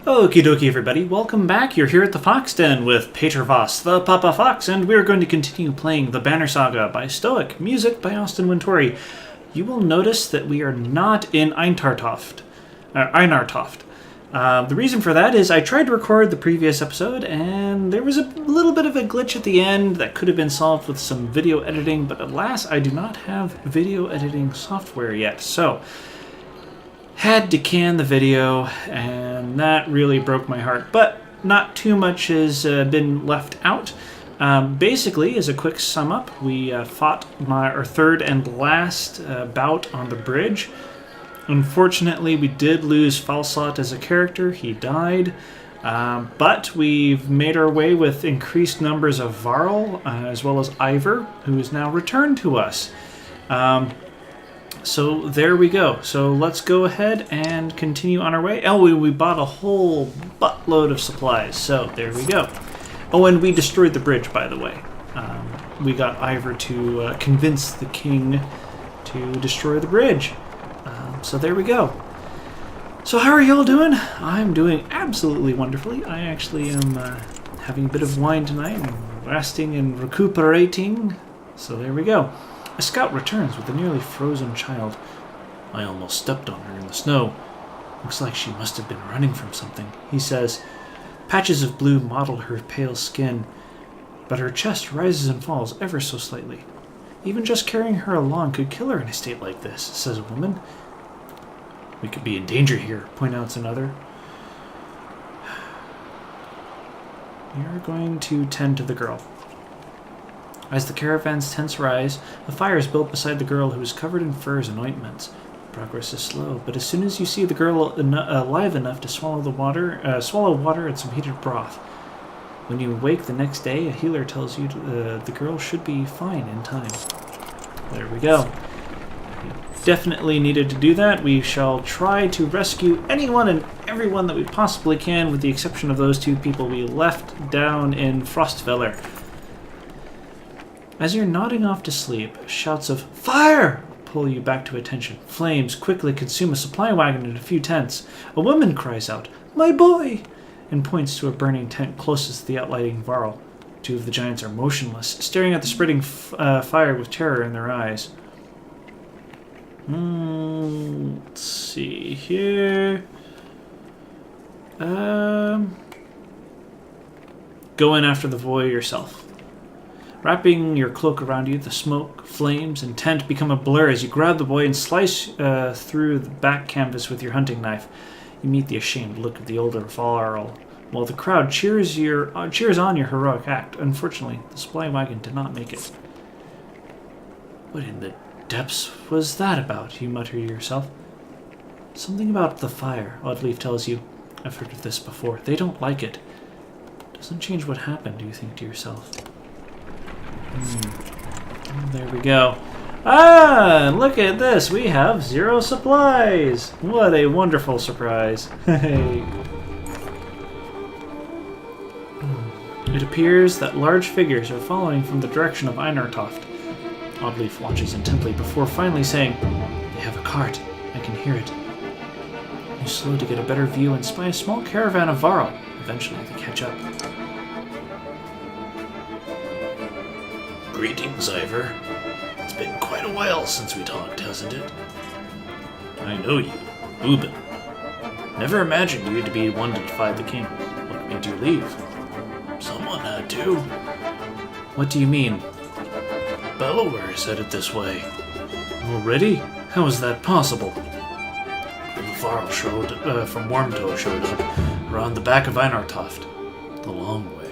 Okie dokie, everybody. Welcome back. You're here at the Fox Den with Pater Voss, the Papa Fox, and we're going to continue playing The Banner Saga by Stoic, music by Austin Wintory. You will notice that we are not in Einartoft. The reason for that is I tried to record the previous episode, and there was a little bit of a glitch at the end that could have been solved with some video editing, but alas, I do not have video editing software yet, so had to can the video, and that really broke my heart. But not too much has been left out. Basically, as a quick sum up, we fought our third and last bout on the bridge. Unfortunately, we did lose Falsot as a character. He died. But we've made our way with increased numbers of Varl, as well as Ivor, who is now returned to us. So there we go. So let's go ahead and continue on our way. Oh, we bought a whole buttload of supplies. So there we go. Oh, and we destroyed the bridge, by the way. We got Ivor to convince the king to destroy the bridge. So there we go. So how are y'all doing? I'm doing absolutely wonderfully. I actually am having a bit of wine tonight and resting and recuperating. So there we go. A scout returns with a nearly frozen child. I almost stepped on her in the snow. Looks like she must have been running from something, he says. Patches of blue mottle her pale skin, but her chest rises and falls ever so slightly. Even just carrying her along could kill her in a state like this, says a woman. We could be in danger here, points out another. You're going to tend to the girl. As the caravan's tents rise, a fire is built beside the girl who is covered in furs and ointments. Progress is slow, but as soon as you see the girl alive enough to swallow water and some heated broth. When you wake the next day, a healer tells you the girl should be fine in time. There we go. We definitely needed to do that. We shall try to rescue anyone and everyone that we possibly can, with the exception of those two people we left down in Frostfeller. As you're nodding off to sleep, shouts of "Fire!" pull you back to attention. Flames quickly consume a supply wagon and a few tents. A woman cries out, "My boy!" and points to a burning tent closest to the outlighting Varl. Two of the giants are motionless, staring at the spreading fire with terror in their eyes. Let's see here. Go in after the boy yourself. Wrapping your cloak around you, the smoke, flames, and tent become a blur as you grab the boy and slice through the back canvas with your hunting knife. You meet the ashamed look of the older Varl, while the crowd cheers on your heroic act. Unfortunately, the supply wagon did not make it. What in the depths was that about? You mutter to yourself. Something about the fire, Oddleaf tells you. I've heard of this before. They don't like it. Doesn't change what happened, you think to yourself. There we go. Look at this. We have 0 supplies. What a wonderful surprise. Hey. It appears that large figures are following from the direction of Einartoft. Oddleaf watches intently before finally saying, "They have a cart. I can hear it." You slow to get a better view and spy a small caravan of Varl. Eventually they catch up. Greetings, Ivor. It's been quite a while since we talked, hasn't it? I know you, Boobin. Never imagined you'd be one to defy the king. What made you leave? Someone had to. What do you mean? Bellower is headed this way. Already? How is that possible? The Varl from Wormtoe showed up around the back of Einartoft. The long way.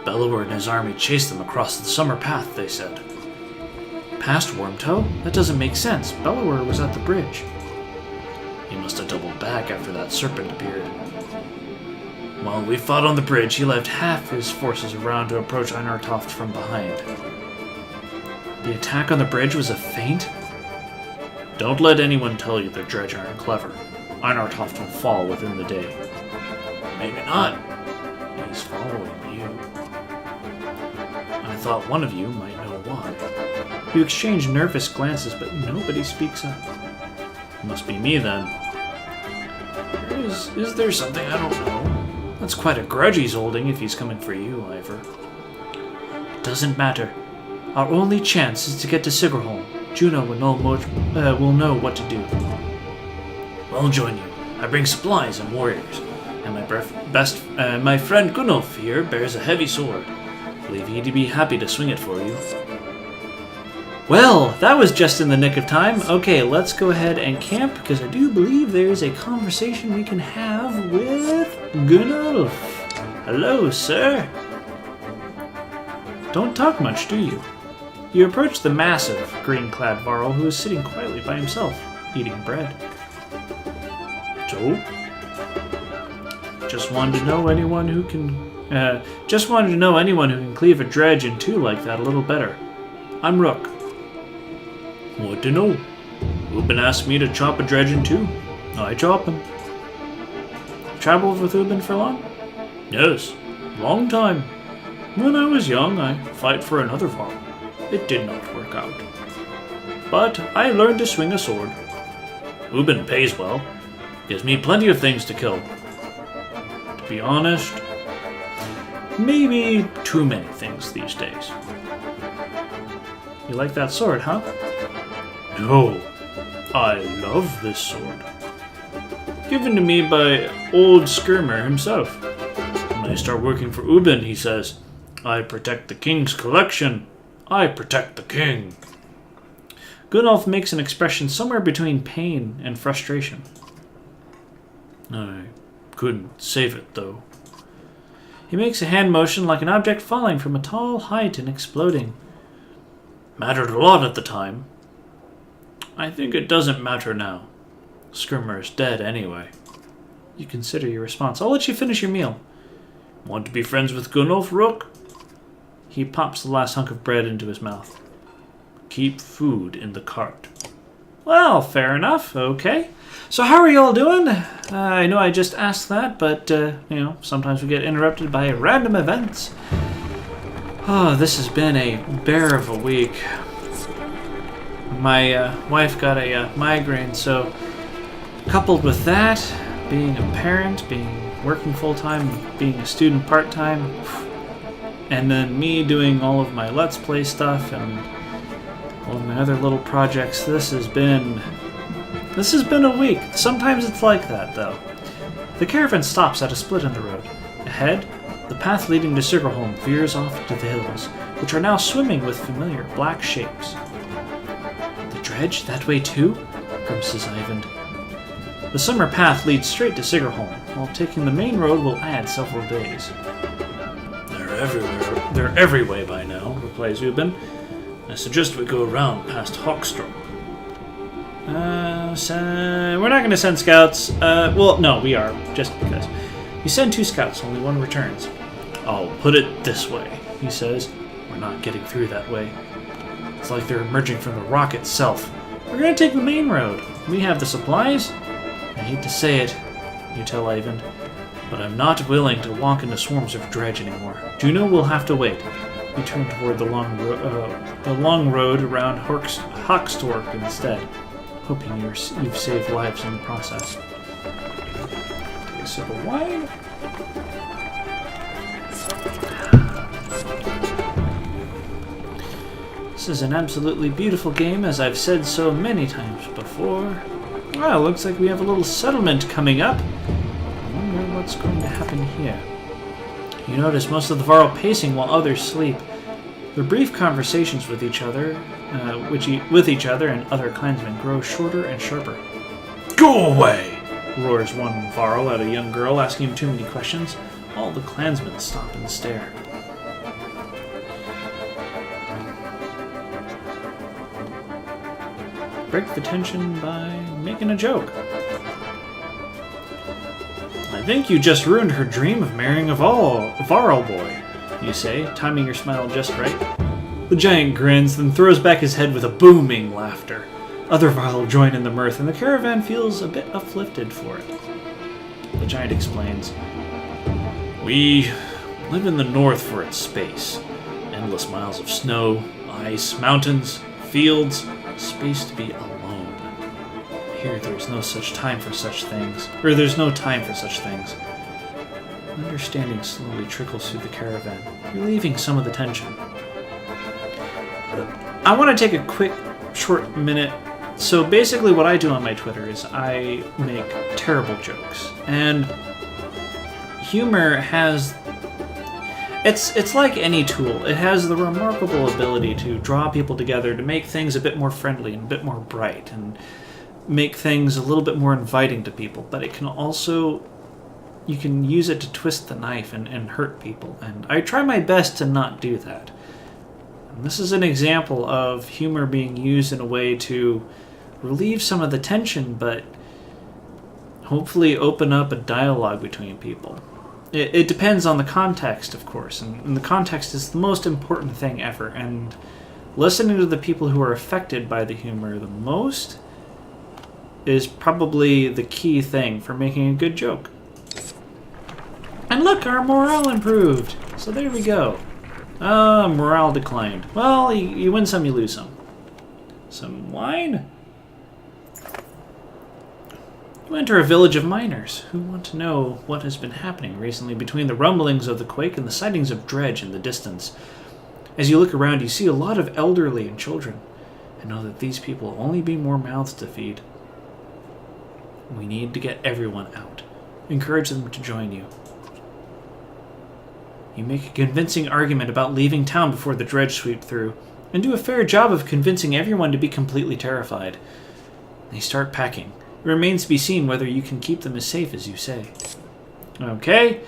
Bellower and his army chased them across the summer path, they said. Past Wormtoe? That doesn't make sense. Bellower was at the bridge. He must have doubled back after that serpent appeared. While we fought on the bridge, he left half his forces around to approach Einartoft from behind. The attack on the bridge was a feint? Don't let anyone tell you the Dredge aren't clever. Einartoft will fall within the day. Maybe not. He's following you. I thought one of you might know why. You exchange nervous glances, but nobody speaks up. Must be me, then. Is there something I don't know? That's quite a grudge he's holding if he's coming for you, Ivor. It doesn't matter. Our only chance is to get to Sigerholm. Juno will know what to do. I'll join you. I bring supplies and warriors, and my friend Gunnulf here bears a heavy sword. I believe he'd be happy to swing it for you. Well, that was just in the nick of time. Okay, let's go ahead and camp, because I do believe there's a conversation we can have with Gunnulf. Hello, sir. Don't talk much, do you? You approach the massive, green-clad Varl, who is sitting quietly by himself, eating bread. So? Just wanted to know anyone who can cleave a dredge in two like that a little better. I'm Rook. What to know? Ubin asked me to chop a dredge in two. I chop him. Traveled with Ubin for long? Yes, long time. When I was young, I fight for another Varl. It did not work out. But I learned to swing a sword. Ubin pays well. Gives me plenty of things to kill. To be honest, maybe too many things these days. You like that sword, huh? No. I love this sword. Given to me by old Skirmer himself. When I start working for Ubin, he says, I protect the king's collection. I protect the king. Gunnulf makes an expression somewhere between pain and frustration. I couldn't save it, though. He makes a hand motion like an object falling from a tall height and exploding. Mattered a lot at the time. I think it doesn't matter now. Skirmer is dead anyway. You consider your response. I'll let you finish your meal. Want to be friends with Gunnulf, Rook? He pops the last hunk of bread into his mouth. Keep food in the cart. Well, fair enough. Okay. So how are you all doing? I know I just asked that, but, sometimes we get interrupted by random events. Oh, this has been a bear of a week. My wife got a migraine, so coupled with that, being a parent, working full-time, being a student part-time, and then me doing all of my Let's Play stuff and all of my other little projects, this has been a week. Sometimes it's like that, though. The caravan stops at a split in the road. Ahead, the path leading to Sigerholm veers off to the hills, which are now swimming with familiar black shapes. The dredge that way too? Grimaces Eyvind. The summer path leads straight to Sigerholm, while taking the main road will add several days. They're everywhere. They're every way by now, replies Ubin. I suggest we go around past Hawkstrop. We're not going to send scouts. No, we are, just because. You send 2 scouts, only 1 returns. I'll put it this way, he says. We're not getting through that way. It's like they're emerging from the rock itself. We're going to take the main road. We have the supplies. I hate to say it, you tell Eyvind, but I'm not willing to walk into swarms of dredge anymore. Juno will have to wait. We turn toward the long road around Hawkstorp instead, hoping you've saved lives in the process. Take a sip of wine. This is an absolutely beautiful game, as I've said so many times before. Well, looks like we have a little settlement coming up. I wonder what's going to happen here. You notice most of the Varl pacing while others sleep. Their brief conversations with each other, and other clansmen grow shorter and sharper. Go away! Roars one Varl at a young girl asking him too many questions. All the clansmen stop and stare. Break the tension by making a joke. I think you just ruined her dream of marrying a Varl boy, you say, timing your smile just right. The giant grins, then throws back his head with a booming laughter. Other Varl join in the mirth, and the caravan feels a bit uplifted for it. The giant explains, We live in the north for its space. Endless miles of snow, ice, mountains, fields, space to be alone. I Here, there's no such time for such things. Or there's no time for such things. Understanding slowly trickles through the caravan, relieving some of the tension. I want to take a quick, short minute. So basically what I do on my Twitter is I make terrible jokes. And humor has... It's like any tool. It has the remarkable ability to draw people together, to make things a bit more friendly and a bit more bright, and make things a little bit more inviting to people. But it can also... You can use it to twist the knife and hurt people. And I try my best to not do that. And this is an example of humor being used in a way to relieve some of the tension, but hopefully open up a dialogue between people. It depends on the context, of course, and the context is the most important thing ever, and listening to the people who are affected by the humor the most is probably the key thing for making a good joke. And look, our morale improved! So there we go. Morale declined. Well, you win some, you lose some. Some wine? You enter a village of miners who want to know what has been happening recently between the rumblings of the quake and the sightings of Dredge in the distance. As you look around, you see a lot of elderly and children, and know that these people will only be more mouths to feed. We need to get everyone out. Encourage them to join you. You make a convincing argument about leaving town before the Dredge sweep through, and do a fair job of convincing everyone to be completely terrified. They start packing. It remains to be seen whether you can keep them as safe as you say. Okay.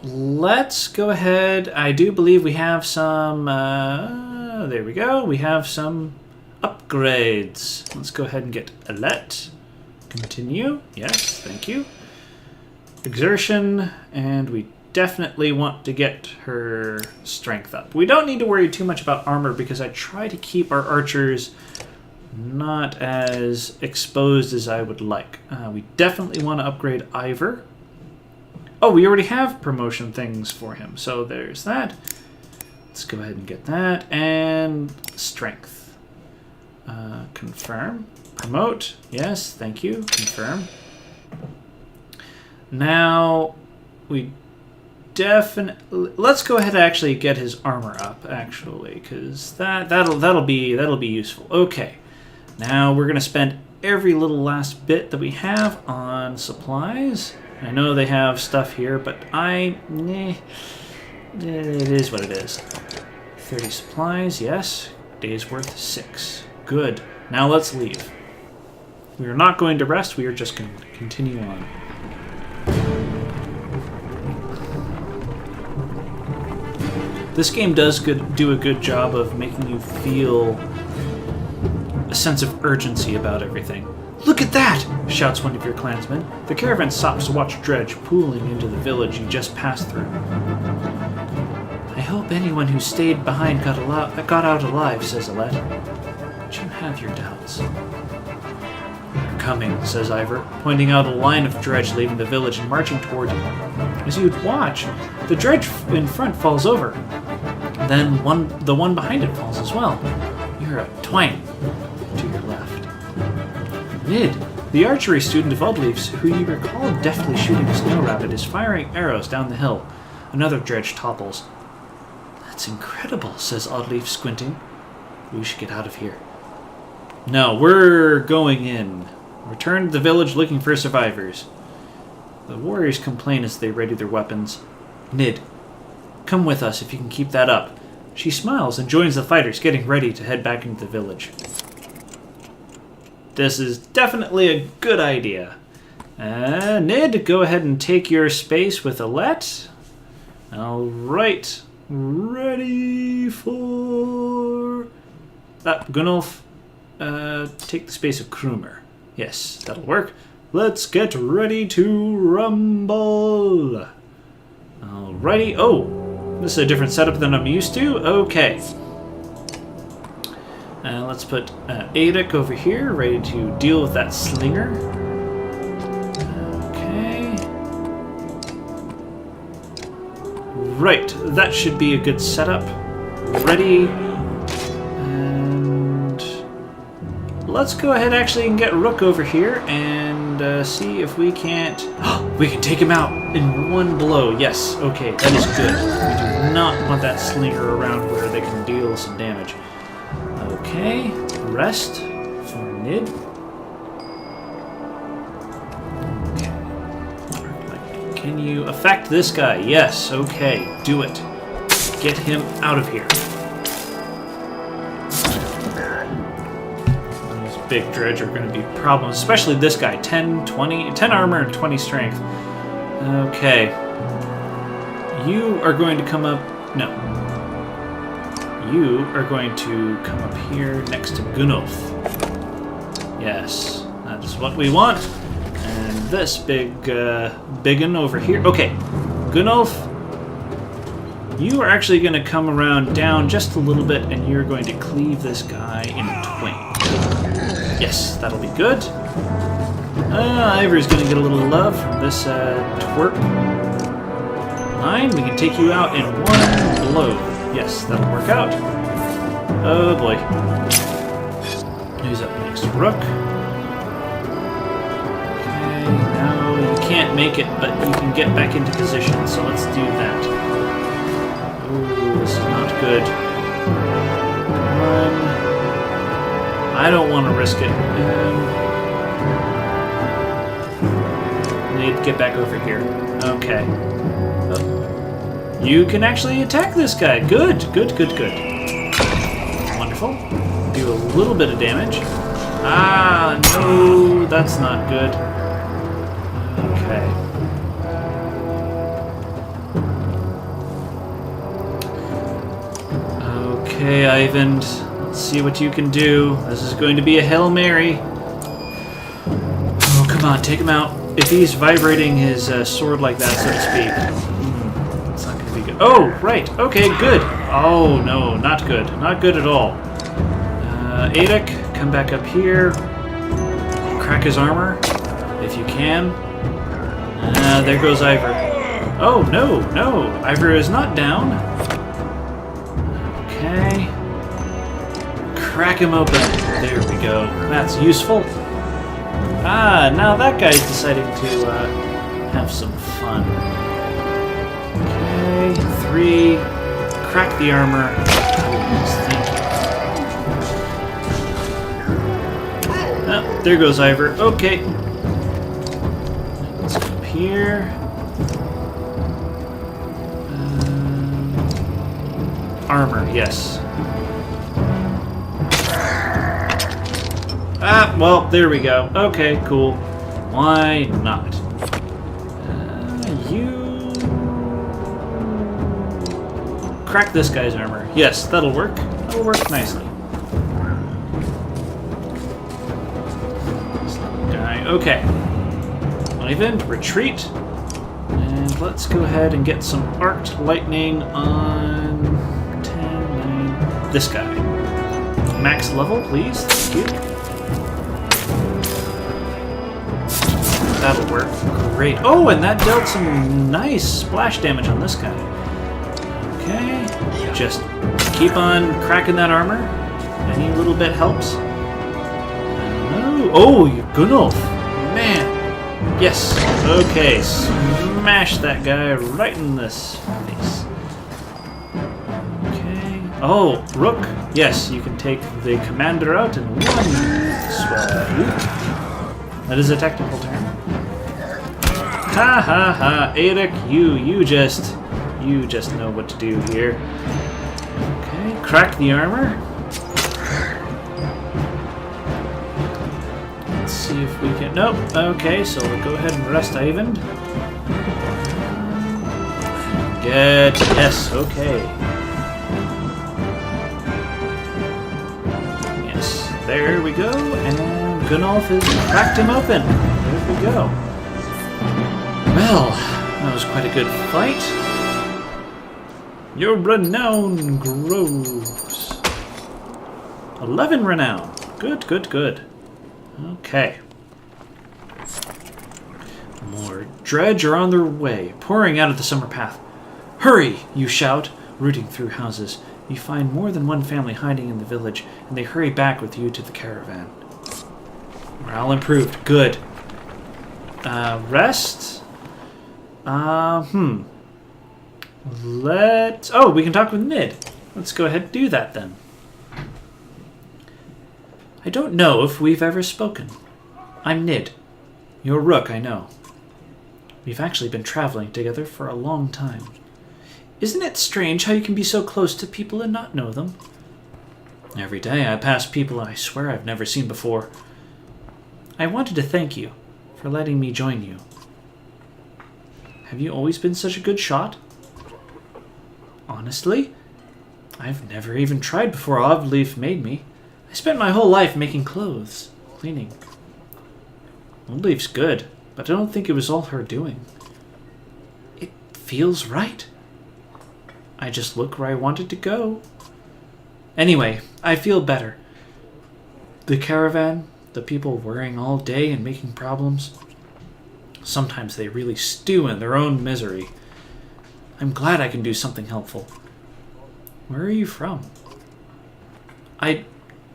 Let's go ahead. I do believe we have some... there we go. We have some upgrades. Let's go ahead and get Alette. Continue. Yes, thank you. Exertion. And we definitely want to get her strength up. We don't need to worry too much about armor because I try to keep our archers not as exposed as I would like. We definitely want to upgrade Ivor. Oh, we already have promotion things for him, so there's that. Let's go ahead and get that. And strength. Confirm. Promote. Yes, thank you. Confirm. Now, we definitely... Let's go ahead and actually get his armor up, actually, because that'll be useful. Okay. Now we're going to spend every little last bit that we have on supplies. I know they have stuff here, but it is what it is. 30 supplies, yes. Days worth 6. Good. Now let's leave. We are not going to rest, we are just going to continue on. This game does do a good job of making you feel a sense of urgency about everything. Look at that! Shouts one of your clansmen. The caravan stops to watch Dredge pooling into the village you just passed through. I hope anyone who stayed behind got out alive, says Alette. But you have your doubts. They're coming, says Ivor, pointing out a line of Dredge leaving the village and marching toward you. As you'd watch, the Dredge in front falls over. Then the one behind it falls as well. You're a twang to your left. Mid, the archery student of Oddleaf's, who you recall deftly shooting a snow rabbit, is firing arrows down the hill. Another Dredge topples. That's incredible, says Oddleaf, squinting. We should get out of here. No, we're going in. Return to the village looking for survivors. The warriors complain as they ready their weapons. Nid, come with us if you can keep that up. She smiles and joins the fighters, getting ready to head back into the village. This is definitely a good idea. Nid, go ahead and take your space with Alette. Alright. Ready for... Gunnulf, take the space of Krumer. Yes, that'll work. Let's get ready to rumble. Alrighty. Oh, this is a different setup than I'm used to. Okay. Let's put Adek over here, ready to deal with that slinger. Okay. Right, that should be a good setup. Ready. And let's go ahead actually and get Rook over here and see if we can't... we can take him out in one blow. Yes, okay, that is good. We do not want that slinger around where they can deal some damage. Okay, rest for Nid. Okay. Can you affect this guy? Yes, okay, do it. Get him out of here. Big Dredge are going to be problems, especially this guy. 10 armor and 20 strength. Okay. You are going to come up... No. You are going to come up here next to Gunnulf. Yes, that is what we want. And this biggin over here... Okay, Gunnulf, you are actually going to come around down just a little bit, and you're going to cleave this guy in twain. Yes, that'll be good. Ivory's going to get a little love from this twerp. 9, we can take you out in one blow. Yes, that'll work out. Oh boy. Who's up next? Rook. Okay, now you can't make it, but you can get back into position, so let's do that. Ooh, this is not good. I don't want to risk it. I need to get back over here. Okay. Oh. You can actually attack this guy. Good, good, good, good. Wonderful. Do a little bit of damage. Ah, no, that's not good. Okay. Okay, Ivan. Let's see what you can do. This is going to be a Hail Mary. Oh, come on, take him out. If he's vibrating his sword like that, so to speak. It's not going to be good. Oh, right. Okay, good. Oh, no, not good. Not good at all. Adek, come back up here. Crack his armor, if you can. There goes Ivor. Oh, no, no. Ivor is not down. Okay. Crack him open. There we go. That's useful. Ah, now that guy's deciding to have some fun. Okay, 3. Crack the armor. Thank you. Oh, there goes Ivor. Okay. Let's go up here. Armor, yes. Ah, well, there we go. Okay, cool. Why not? You... Crack this guy's armor. Yes, that'll work. That'll work nicely. This little guy. Okay. Ivan, retreat. And let's go ahead and get some arced lightning on 10, 9... This guy. Max level, please. Thank you. That'll work. Great. Oh, and that dealt some nice splash damage on this guy. Okay. Just keep on cracking that armor. Any little bit helps. Oh, you Gunnulf. Man. Yes. Okay. Smash that guy right in this face. Okay. Oh, Rook. Yes, you can take the commander out in one swoop. That is a technical term. Ha ha ha, Adek, you just know what to do here. Okay, crack the armor. Let's see if we can... Nope, okay, so we'll go ahead and rest Ivan. Good, yes, okay. Yes, there we go, and Gunnulf has cracked him open. There we go. Well, that was quite a good fight. Your renown grows. 11 renown. Good, good, good. Okay. More Dredge are on their way, pouring out of the summer path. Hurry, you shout, rooting through houses. You find more than one family hiding in the village, and they hurry back with you to the caravan. Morale improved. Good. Rest? Oh, we can talk with Nid. Let's go ahead and do that then. I don't know if we've ever spoken. I'm Nid. You're Rook, I know. We've actually been traveling together for a long time. Isn't it strange how you can be so close to people and not know them? Every day I pass people I swear I've never seen before. I wanted to thank you for letting me join you. Have you always been such a good shot? Honestly, I've never even tried before Oddleaf made me. I spent my whole life making clothes, cleaning. Oddleaf's good, but I don't think it was all her doing. It feels right. I just look where I wanted to go. Anyway, I feel better. The caravan, the people worrying all day and making problems, sometimes they really stew in their own misery. I'm glad I can do something helpful. Where are you from? I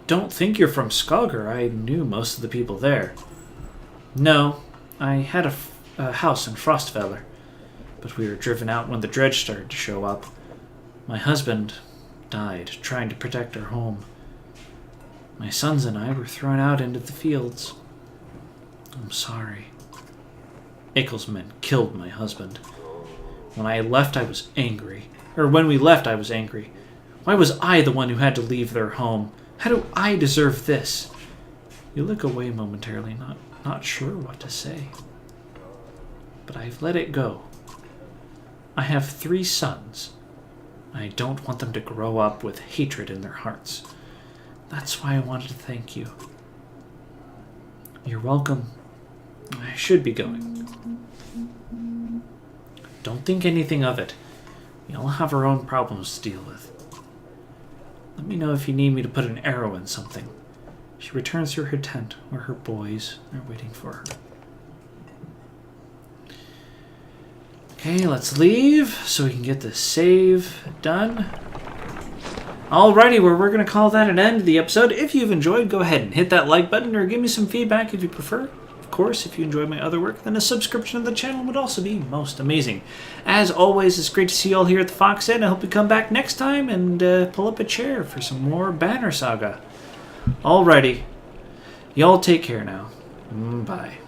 don't think you're from Skager. I knew most of the people there. No, I had a house in Frostfeller, but we were driven out when the Dredge started to show up. My husband died trying to protect our home. My sons and I were thrown out into the fields. I'm sorry. Ikel's men killed my husband. When we left, I was angry. Why was I the one who had to leave their home? How do I deserve this? You look away momentarily, not sure what to say. But I've let it go. I have 3 sons. I don't want them to grow up with hatred in their hearts. That's why I wanted to thank you. You're welcome. I should be going. Don't think anything of it. We all have our own problems to deal with. Let me know if you need me to put an arrow in something. She returns to her tent where her boys are waiting for her. Okay, let's leave so we can get the save done. Alrighty, well, we're going to call that an end to the episode. If you've enjoyed, go ahead and hit that like button or give me some feedback if you prefer. Of course, if you enjoy my other work, then a subscription to the channel would also be most amazing. As always, it's great to see you all here at the Fox Inn. I hope you come back next time and pull up a chair for some more Banner Saga. Alrighty, y'all take care now. Bye.